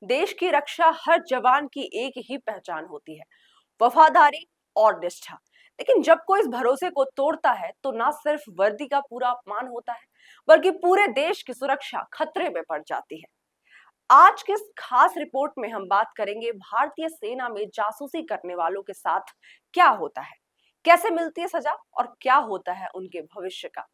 देश की रक्षा हर जवान की एक ही पहचान होती है, वफादारी और निष्ठा। लेकिन जब कोई इस भरोसे को तोड़ता है तो ना सिर्फ वर्दी का पूरा अपमान होता है, बल्कि पूरे देश की सुरक्षा खतरे में पड़ जाती है। आज के इस खास रिपोर्ट में हम बात करेंगे भारतीय सेना में जासूसी करने वालों के साथ क्या होता है, कैसे मिलती है सजा और क्या होता है उनके भविष्य का।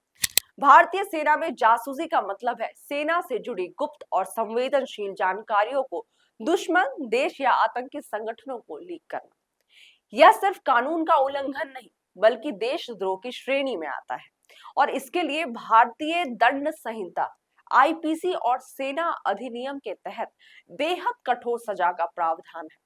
भारतीय सेना में जासूसी का मतलब है सेना से जुड़ी गुप्त और संवेदनशील जानकारियों को दुश्मन देश या आतंकी संगठनों को लीक करना। यह सिर्फ कानून का उल्लंघन नहीं, बल्कि देशद्रोह की श्रेणी में आता है और इसके लिए भारतीय दंड संहिता आईपीसी और सेना अधिनियम के तहत बेहद कठोर सजा का प्रावधान है।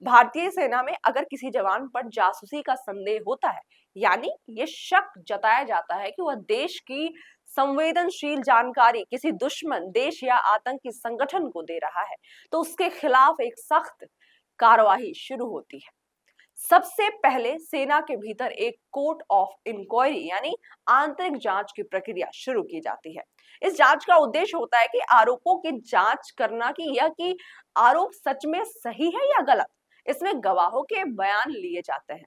भारतीय सेना में अगर किसी जवान पर जासूसी का संदेह होता है, यानी ये शक जताया जाता है कि वह देश की संवेदनशील जानकारी किसी दुश्मन देश या आतंकी संगठन को दे रहा है, तो उसके खिलाफ एक सख्त कार्रवाई शुरू होती है। सबसे पहले सेना के भीतर एक कोर्ट ऑफ इंक्वायरी यानी आंतरिक जांच की प्रक्रिया शुरू की जाती है। इस जांच का उद्देश्य होता है कि आरोपों की जांच करना कि आरोप सच में सही है या गलत। इसमें गवाहों के बयान लिए जाते हैं,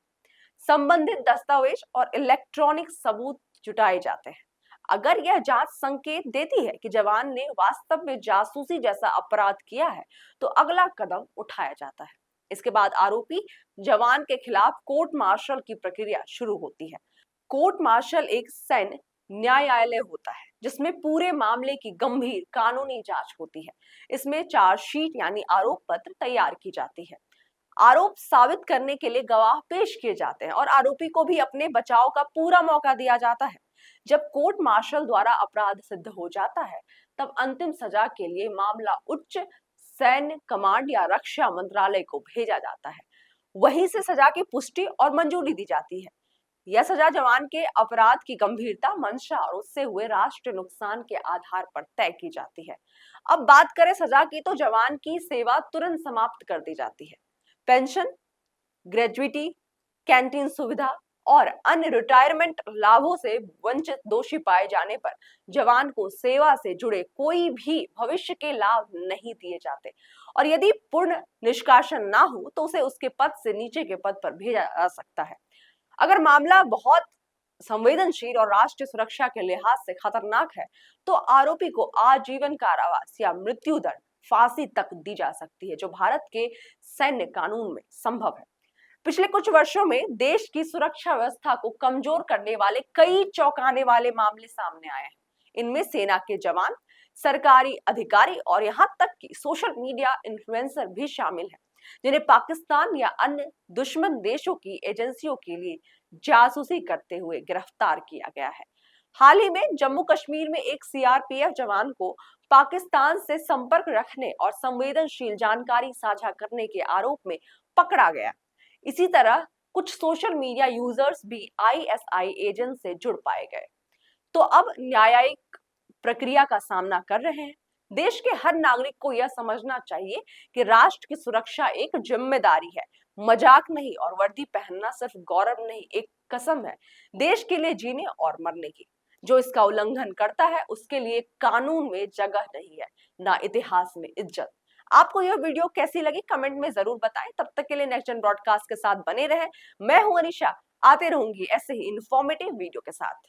संबंधित दस्तावेज और इलेक्ट्रॉनिक सबूत जुटाए जाते हैं। अगर यह जांच संकेत देती है कि जवान ने वास्तव में जासूसी जैसा अपराध किया है, तो अगला कदम उठाया जाता है। इसके बाद आरोपी जवान के खिलाफ कोर्ट मार्शल की प्रक्रिया शुरू होती है। कोर्ट मार्शल एक सैन्य न्यायालय होता है जिसमें पूरे मामले की गंभीर कानूनी जांच होती है। इसमें चार्जशीट यानी आरोप पत्र तैयार की जाती है, आरोप साबित करने के लिए गवाह पेश किए जाते हैं और आरोपी को भी अपने बचाव का पूरा मौका दिया जाता है। जब कोर्ट मार्शल द्वारा अपराध सिद्ध हो जाता है, तब अंतिम सजा के लिए मामला उच्च सैन्य कमांड या रक्षा मंत्रालय को भेजा जाता है। वहीं से सजा की पुष्टि और मंजूरी दी जाती है। यह सजा जवान के अपराध की गंभीरता, मंशा और उससे हुए राष्ट्र नुकसान के आधार पर तय की जाती है। अब बात करें सजा की, तो जवान की सेवा तुरंत समाप्त कर दी जाती है। पेंशन, ग्रेजुइटी, कैंटीन सुविधा और अन्य रिटायरमेंट लाभों से वंचित दोषी पाए जाने पर जवान को सेवा से जुड़े कोई भी भविष्य के लाभ नहीं दिए जाते और यदि पूर्ण निष्कासन ना हो तो उसे उसके पद से नीचे के पद पर भेजा जा सकता है। अगर मामला बहुत संवेदनशील और राष्ट्रीय सुरक्षा के लिहाज से खतरनाक है, तो आरोपी को आजीवन कारावास या मृत्यु दंड, फांसी तक दी जा सकती है, जो भारत के सैन्य कानून में संभव है। पिछले कुछ वर्षों में देश की सुरक्षा व्यवस्था को कमजोर करने वाले कई चौंकाने वाले मामले सामने आए हैं। इनमें सेना के जवान, सरकारी अधिकारी और यहाँ तक कि सोशल मीडिया इन्फ्लुएंसर भी शामिल हैं, जिन्हें पाकिस्तान या अन्य दुश्मन देशों की एजेंसियों के लिए जासूसी करते हुए गिरफ्तार किया गया है। हाल ही में जम्मू कश्मीर में एक सीआरपीएफ जवान को पाकिस्तान से संपर्क रखने और संवेदनशील जानकारी साझा करने के आरोप में पकड़ा गया। इसी तरह कुछ सोशल मीडिया यूजर्स भी आईएसआई एजेंट से जुड़ पाए गए, तो अब न्यायिक प्रक्रिया का सामना कर रहे हैं। देश के हर नागरिक को यह समझना चाहिए कि राष्ट्र की सुरक्षा एक जिम्मेदारी है, मजाक नहीं, और वर्दी पहनना सिर्फ गौरव नहीं, एक कसम है देश के लिए जीने और मरने की। जो इसका उल्लंघन करता है उसके लिए कानून में जगह नहीं है, ना इतिहास में इज्जत। आपको यह वीडियो कैसी लगी कमेंट में जरूर बताएं। तब तक के लिए नेक्स्ट जन ब्रॉडकास्ट के साथ बने रहें। मैं हूं अनिशा, आते रहूंगी ऐसे ही इंफॉर्मेटिव वीडियो के साथ।